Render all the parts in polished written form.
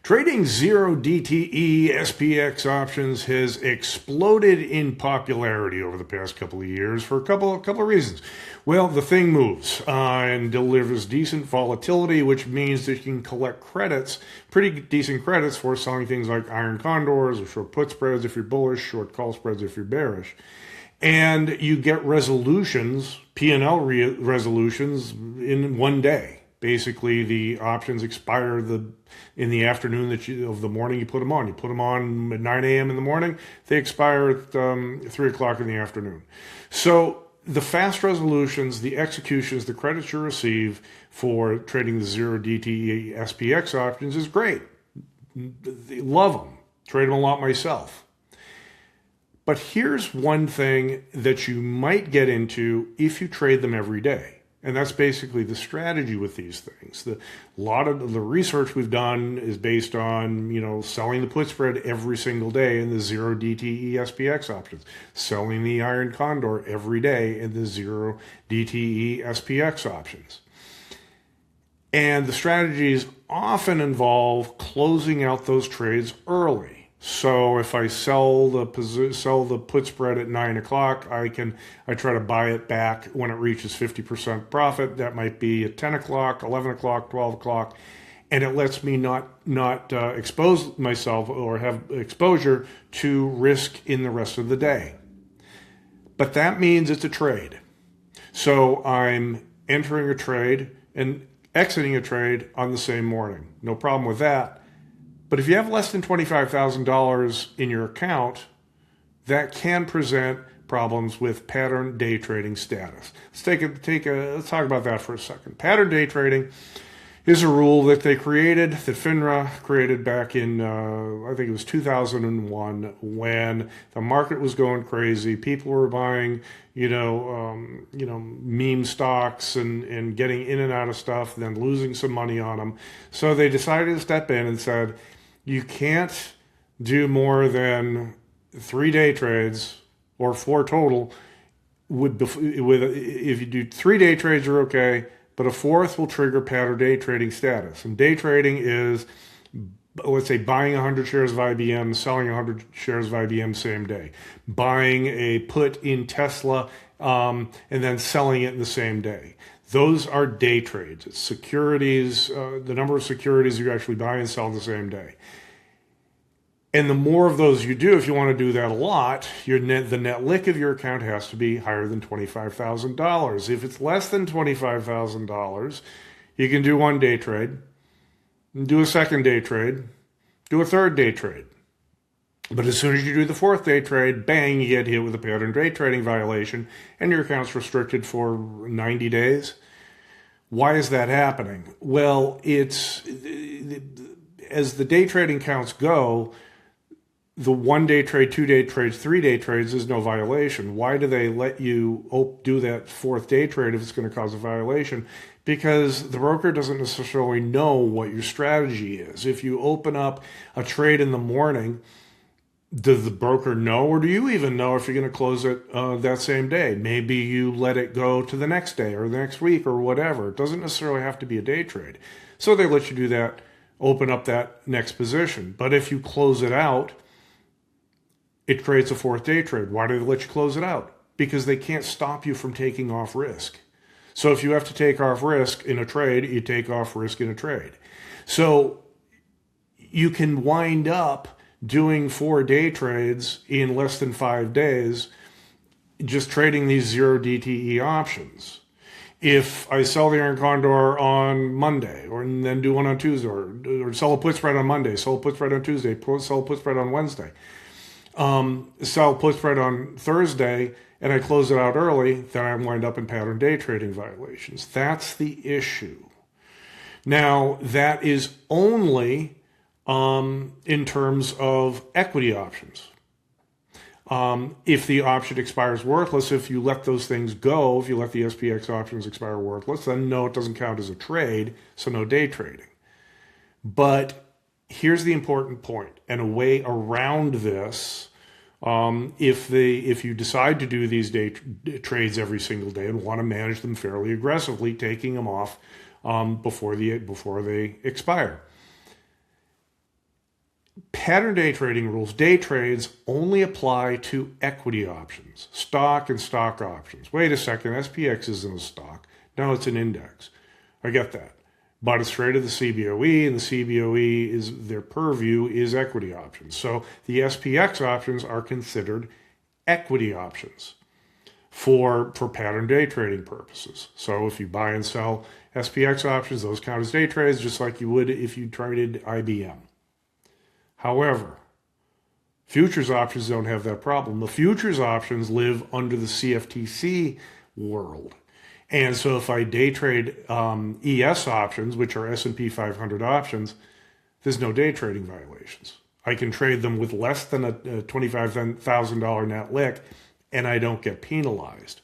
Trading zero DTE SPX options has exploded in popularity over the past couple of years for a couple of reasons. Well, the thing moves and delivers decent volatility, which means that you can collect credits, pretty decent credits for selling things like iron condors or short put spreads if you're bullish, short call spreads if you're bearish. And you get resolutions, P&L resolutions in one day. Basically, the options expire in the afternoon of the morning you put them on. You put them on at 9 a.m. in the morning. They expire at 3 o'clock in the afternoon. So the fast resolutions, the executions, the credits you receive for trading the zero DTE SPX options is great. Love them. Trade them a lot myself. But here's one thing that you might get into if you trade them every day. And that's basically the strategy with these things. A lot of the research we've done is based on, selling the put spread every single day in the zero DTE SPX options, selling the iron condor every day in the zero DTE SPX options. And the strategies often involve closing out those trades early. So if I sell the put spread at 9 o'clock, I try to buy it back when it reaches 50% profit. That might be at 10 o'clock, 11 o'clock, 12 o'clock, and it lets me not expose myself or have exposure to risk in the rest of the day. But that means it's a trade. So I'm entering a trade and exiting a trade on the same morning. No problem with that. But if you have less than $25,000 in your account, that can present problems with pattern day trading status. Let's talk about that for a second. Pattern day trading is a rule that that FINRA created back in, I think it was 2001, when the market was going crazy. People were buying, meme stocks and getting in and out of stuff, and then losing some money on them. So they decided to step in and said, you can't do more than 3 day trades or 4 total. If you do 3 day trades, you're okay, but a 4th will trigger pattern day trading status. And day trading is, let's say, buying 100 shares of IBM, selling 100 shares of IBM same day, buying a put in Tesla, and then selling it in the same day. Those are day trades. It's securities, the number of securities you actually buy and sell the same day. And the more of those you do, if you want to do that a lot, the net lick of your account has to be higher than $25,000. If it's less than $25,000, you can do 1 day trade, do a 2nd day trade, do a 3rd day trade. But as soon as you do the 4th day trade, bang, you get hit with a pattern day trading violation and your account's restricted for 90 days. Why is that happening? Well, as the day trading counts go, the 1 day trade, 2 day trades, 3 day trades is no violation. Why do they let you do that 4th day trade if it's going to cause a violation? Because the broker doesn't necessarily know what your strategy is. If you open up a trade in the morning, does the broker know, or do you even know if you're going to close it that same day? Maybe you let it go to the next day or the next week or whatever. It doesn't necessarily have to be a day trade. So they let you do that, open up that next position. But if you close it out, it creates a 4th day trade. Why do they let you close it out? Because they can't stop you from taking off risk. So if you have to take off risk in a trade, you take off risk in a trade. So you can wind up doing 4 day trades in less than 5 days, just trading these zero DTE options. If I sell the iron condor on Monday, and then do one on Tuesday, or sell a put spread on Monday, sell a put spread on Tuesday, sell a put spread on Wednesday, sell a put spread on Thursday, and I close it out early, then I wind up in pattern day trading violations. That's the issue. Now, that is only in terms of equity options. If the option expires worthless, if you let those things go, if you let the SPX options expire worthless, then no, it doesn't count as a trade, so no day trading. But here's the important point, and a way around this, if you decide to do these day trades every single day and want to manage them fairly aggressively, taking them off before they expire. pattern day trading rules, day trades only apply to equity options, stock and stock options. Wait a second, SPX isn't a stock. No, it's an index. I get that. But it's traded the CBOE, and the CBOE is their purview is equity options. So the SPX options are considered equity options for pattern day trading purposes. So if you buy and sell SPX options, those count as day trades, just like you would if you traded IBM. However, futures options don't have that problem. The futures options live under the CFTC world. And so if I day trade ES options, which are S&P 500 options, there's no day trading violations. I can trade them with less than a $25,000 net lick, and I don't get penalized.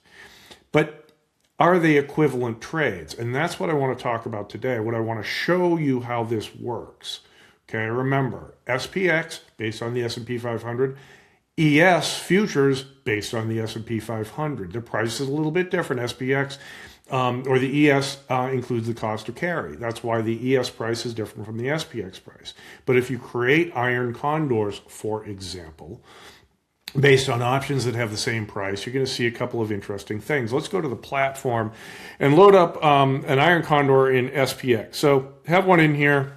But are they equivalent trades? And that's what I want to talk about today. What I want to show you how this works. Okay, remember, SPX based on the S&P 500, ES futures based on the S&P 500. The price is a little bit different. SPX or the ES includes the cost of carry. That's why the ES price is different from the SPX price. But if you create iron condors, for example, based on options that have the same price, you're going to see a couple of interesting things. Let's go to the platform and load up an iron condor in SPX. So have one in here.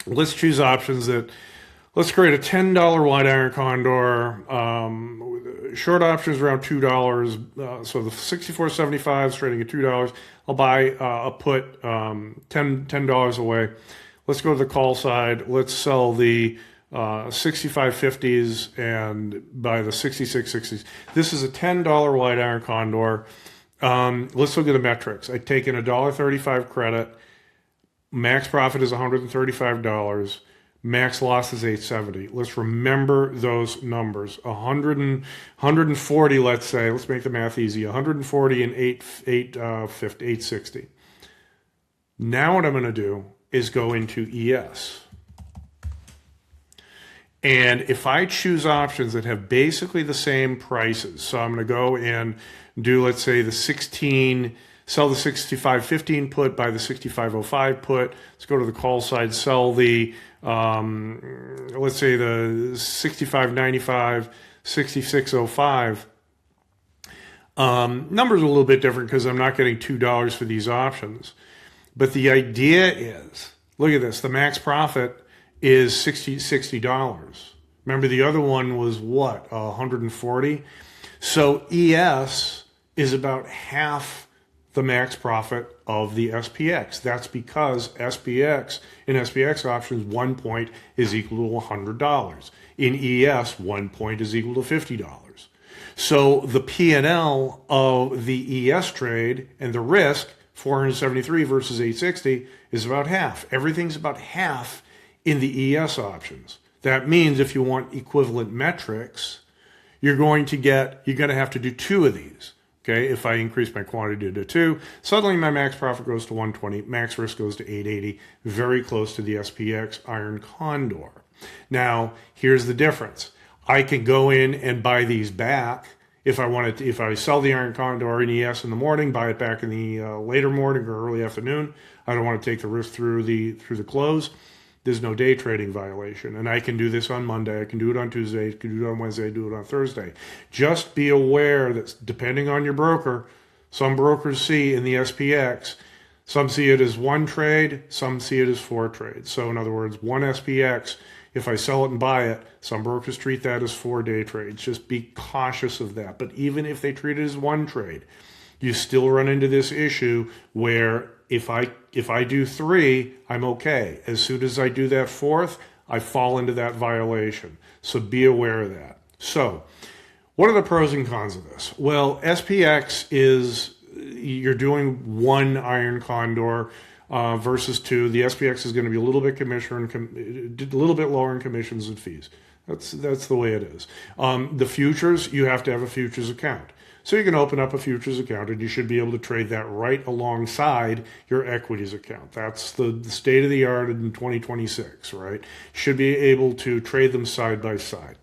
Let's choose options that, let's create a $10 wide iron condor. Short options around $2. So the 64.75 is trading at $2. I'll buy a put $10 away. Let's go to the call side. Let's sell the 65.50s and buy the 66.60s. This is a $10 wide iron condor. Let's look at the metrics. I take in $1.35 credit. Max profit is $135. Max loss is $870. Let's remember those numbers. 140, let's say. Let's make the math easy. 140 and 860. Now what I'm going to do is go into ES. And if I choose options that have basically the same prices, so I'm going to go and do, let's say, the 16, sell the 65.15 put, buy the 65.05 put. Let's go to the call side, sell the, let's say, the 65.95, 66.05. Numbers are a little bit different because I'm not getting $2 for these options. But the idea is, look at this, the max profit is $60. Remember the other one was what, 140? So ES is about half the max profit of the SPX. That's because SPX, in SPX options, 1 point is equal to $100. In ES, 1 point is equal to $50. So the P&L of the ES trade and the risk, 473 versus 860, is about half. Everything's about half in the ES options. That means if you want equivalent metrics, you're going to have to do two of these. Okay, if I increase my quantity to 2, suddenly my max profit goes to 120, max risk goes to 880, very close to the SPX iron condor. Now, here's the difference. I can go in and buy these back if I wanted to. If I sell the iron condor in ES in the morning, buy it back in the later morning or early afternoon. I don't want to take the risk through the close. There's no day trading violation. And I can do this on Monday. I can do it on Tuesday. I can do it on Wednesday. Do it on Thursday. Just be aware that depending on your broker, some brokers see in the SPX, some see it as one trade, some see it as 4 trades. So in other words, one SPX, if I sell it and buy it, some brokers treat that as 4 day trades. Just be cautious of that. But even if they treat it as one trade, you still run into this issue where if I do 3, I'm okay. As soon as I do that 4th, I fall into that violation. So be aware of that. So what are the pros and cons of this? Well, SPX is, you're doing 1 iron condor versus 2. The SPX is going to be a little bit lower in commissions and fees. That's the way it is. The futures, you have to have a futures account. So you can open up a futures account and you should be able to trade that right alongside your equities account. That's the state of the art in 2026, right? Should be able to trade them side by side,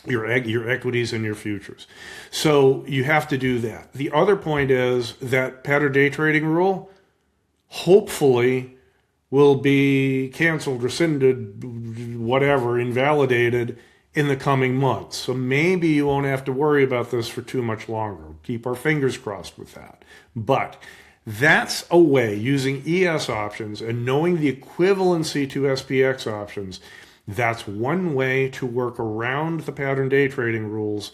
your equities and your futures. So you have to do that. The other point is that pattern day trading rule hopefully will be canceled, rescinded, whatever, invalidated in the coming months. So maybe you won't have to worry about this for too much longer. Keep our fingers crossed with that. But that's a way, using ES options and knowing the equivalency to SPX options, that's one way to work around the pattern day trading rules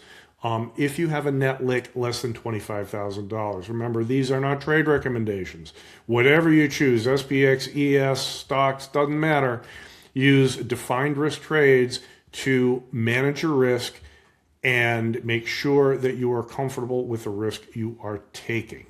if you have a net lick less than $25,000. Remember, these are not trade recommendations. Whatever you choose, SPX, ES, stocks, doesn't matter. Use defined risk trades to manage your risk and make sure that you are comfortable with the risk you are taking.